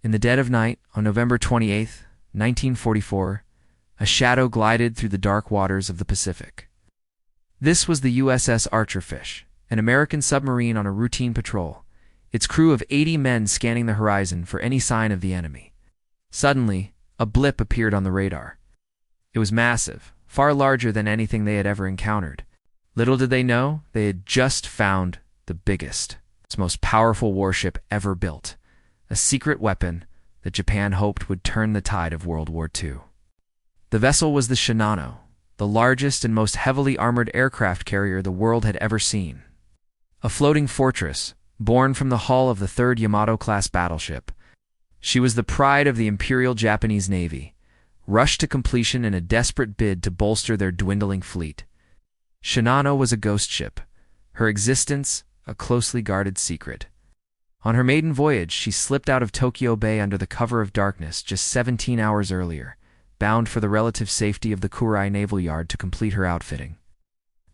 In the dead of night, on November 28, 1944, a shadow glided through the dark waters of the Pacific. This was the USS Archerfish, an American submarine on a routine patrol, its crew of 80 men scanning the horizon for any sign of the enemy. Suddenly, a blip appeared on the radar. It was massive, far larger than anything they had ever encountered. Little did they know, they had just found the biggest, most powerful warship ever built, a secret weapon that Japan hoped would turn the tide of World War II. The vessel was the Shinano, the largest and most heavily armored aircraft carrier the world had ever seen. A floating fortress, born from the hull of the 3rd Yamato-class battleship, she was the pride of the Imperial Japanese Navy, rushed to completion in a desperate bid to bolster their dwindling fleet. Shinano was a ghost ship, her existence a closely guarded secret. On her maiden voyage, she slipped out of Tokyo Bay under the cover of darkness just 17 hours earlier, bound for the relative safety of the Kurai Naval Yard to complete her outfitting.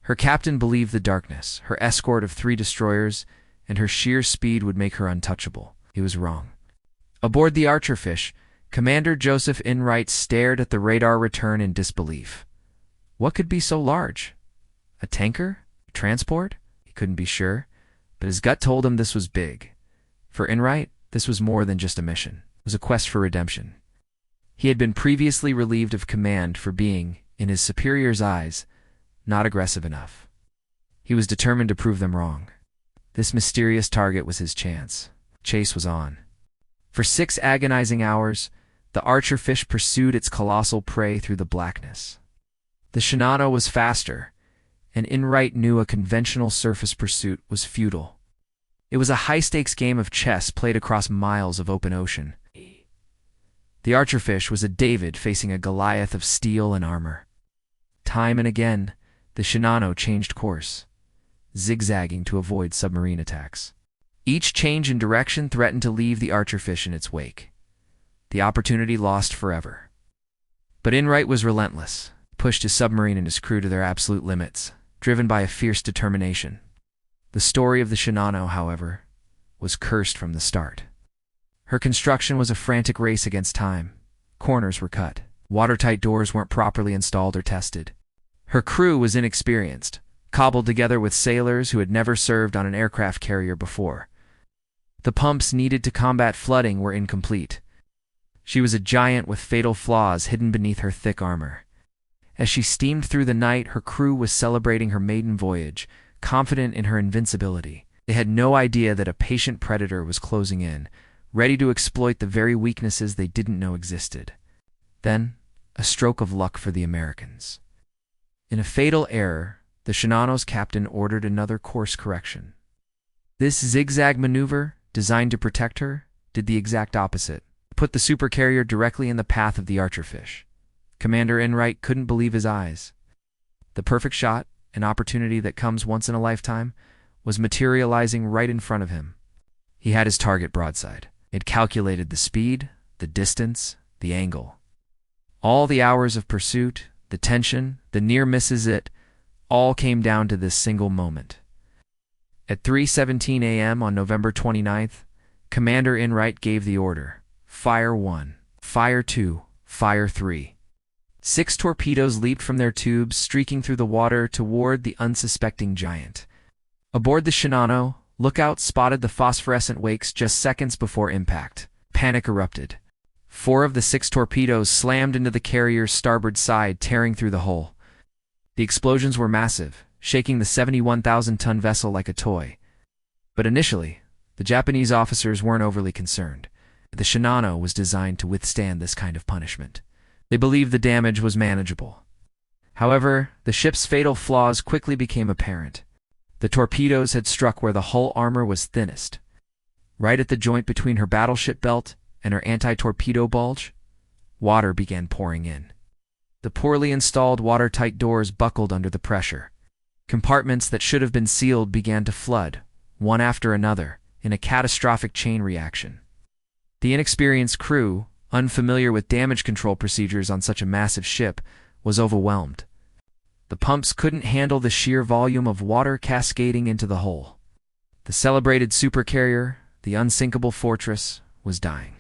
Her captain believed the darkness, her escort of 3 destroyers, and her sheer speed would make her untouchable. He was wrong. Aboard the Archerfish, Commander Joseph Enright stared at the radar return in disbelief. What could be so large? A tanker? A transport? He couldn't be sure, but his gut told him this was big. For Enright, this was more than just a mission. It was a quest for redemption. He had been previously relieved of command for being, in his superior's eyes, not aggressive enough. He was determined to prove them wrong. This mysterious target was his chance. Chase was on. For 6 agonizing hours, the Archerfish pursued its colossal prey through the blackness. The Shinano was faster, and Enright knew a conventional surface pursuit was futile. It was a high-stakes game of chess played across miles of open ocean. The Archerfish was a David facing a Goliath of steel and armor. Time and again, the Shinano changed course, zigzagging to avoid submarine attacks. Each change in direction threatened to leave the Archerfish in its wake. The opportunity lost forever. But Enright was relentless, pushed his submarine and his crew to their absolute limits, driven by a fierce determination. The story of the Shinano, however, was cursed from the start. Her construction was a frantic race against time. Corners were cut. Watertight doors weren't properly installed or tested. Her crew was inexperienced, cobbled together with sailors who had never served on an aircraft carrier before. The pumps needed to combat flooding were incomplete. She was a giant with fatal flaws hidden beneath her thick armor. As she steamed through the night, her crew was celebrating her maiden voyage, confident in her invincibility. They had no idea that a patient predator was closing in, ready to exploit the very weaknesses they didn't know existed. Then, a stroke of luck for the Americans. In a fatal error, the Shinano's captain ordered another course correction. This zigzag maneuver, designed to protect her, did the exact opposite. Put the supercarrier directly in the path of the Archerfish. Commander Enright couldn't believe his eyes. The perfect shot, an opportunity that comes once in a lifetime, was materializing right in front of him. He had his target broadside. It calculated the speed, the distance, the angle. All the hours of pursuit, the tension, the near misses, it all came down to this single moment. At 3:17 a.m. on November 29th, Commander Enright gave the order: Fire 1, Fire 2, Fire 3. 6 torpedoes leaped from their tubes, streaking through the water toward the unsuspecting giant. Aboard the Shinano, lookouts spotted the phosphorescent wakes just seconds before impact. Panic erupted. 4 of the 6 torpedoes slammed into the carrier's starboard side, tearing through the hull. The explosions were massive, shaking the 71,000-ton vessel like a toy. But initially, the Japanese officers weren't overly concerned. The Shinano was designed to withstand this kind of punishment. They believed the damage was manageable. However, the ship's fatal flaws quickly became apparent. The torpedoes had struck where the hull armor was thinnest. Right at the joint between her battleship belt and her anti-torpedo bulge, water began pouring in. The poorly installed watertight doors buckled under the pressure. Compartments that should have been sealed began to flood, one after another, in a catastrophic chain reaction. The inexperienced crew, unfamiliar with damage control procedures on such a massive ship, was overwhelmed. The pumps couldn't handle the sheer volume of water cascading into the hull. The celebrated supercarrier, the unsinkable fortress, was dying.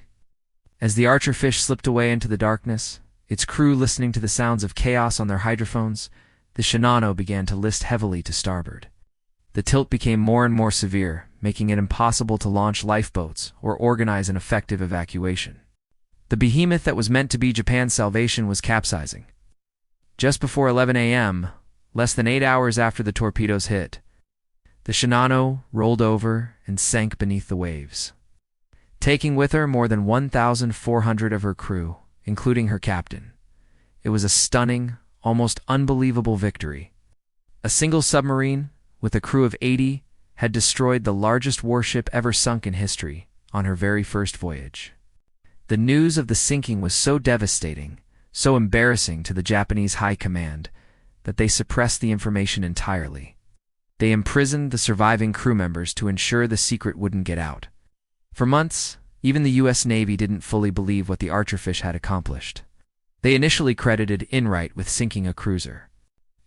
As the Archer fish slipped away into the darkness, its crew listening to the sounds of chaos on their hydrophones, the Shinano began to list heavily to starboard. The tilt became more and more severe, making it impossible to launch lifeboats or organize an effective evacuation. The behemoth that was meant to be Japan's salvation was capsizing. Just before 11 a.m., less than 8 hours after the torpedoes hit, the Shinano rolled over and sank beneath the waves, taking with her more than 1,400 of her crew, including her captain. It was a stunning, almost unbelievable victory. A single submarine, with a crew of 80, had destroyed the largest warship ever sunk in history on her very first voyage. The news of the sinking was so devastating, so embarrassing to the Japanese high command, that they suppressed the information entirely. They imprisoned the surviving crew members to ensure the secret wouldn't get out. For months, even the U.S. Navy didn't fully believe what the Archerfish had accomplished. They initially credited Enright with sinking a cruiser.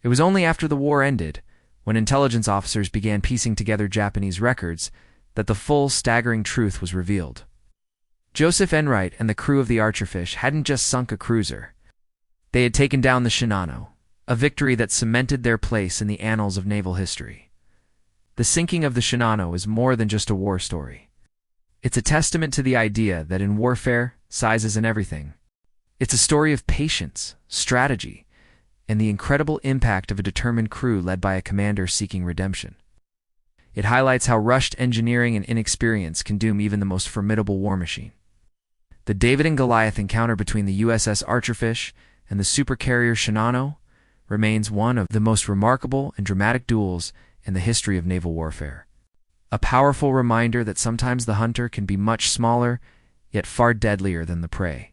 It was only after the war ended, when intelligence officers began piecing together Japanese records, that the full, staggering truth was revealed. Joseph Enright and the crew of the Archerfish hadn't just sunk a cruiser. They had taken down the Shinano, a victory that cemented their place in the annals of naval history. The sinking of the Shinano is more than just a war story. It's a testament to the idea that in warfare, size isn't everything. It's a story of patience, strategy, and the incredible impact of a determined crew led by a commander seeking redemption. It highlights how rushed engineering and inexperience can doom even the most formidable war machine. The David and Goliath encounter between the USS Archerfish and the supercarrier Shinano remains one of the most remarkable and dramatic duels in the history of naval warfare. A powerful reminder that sometimes the hunter can be much smaller, yet far deadlier than the prey.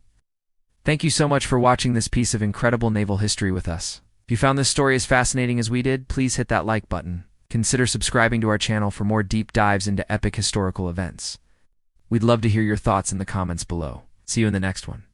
Thank you so much for watching this piece of incredible naval history with us. If you found this story as fascinating as we did, please hit that like button. Consider subscribing to our channel for more deep dives into epic historical events. We'd love to hear your thoughts in the comments below. See you in the next one.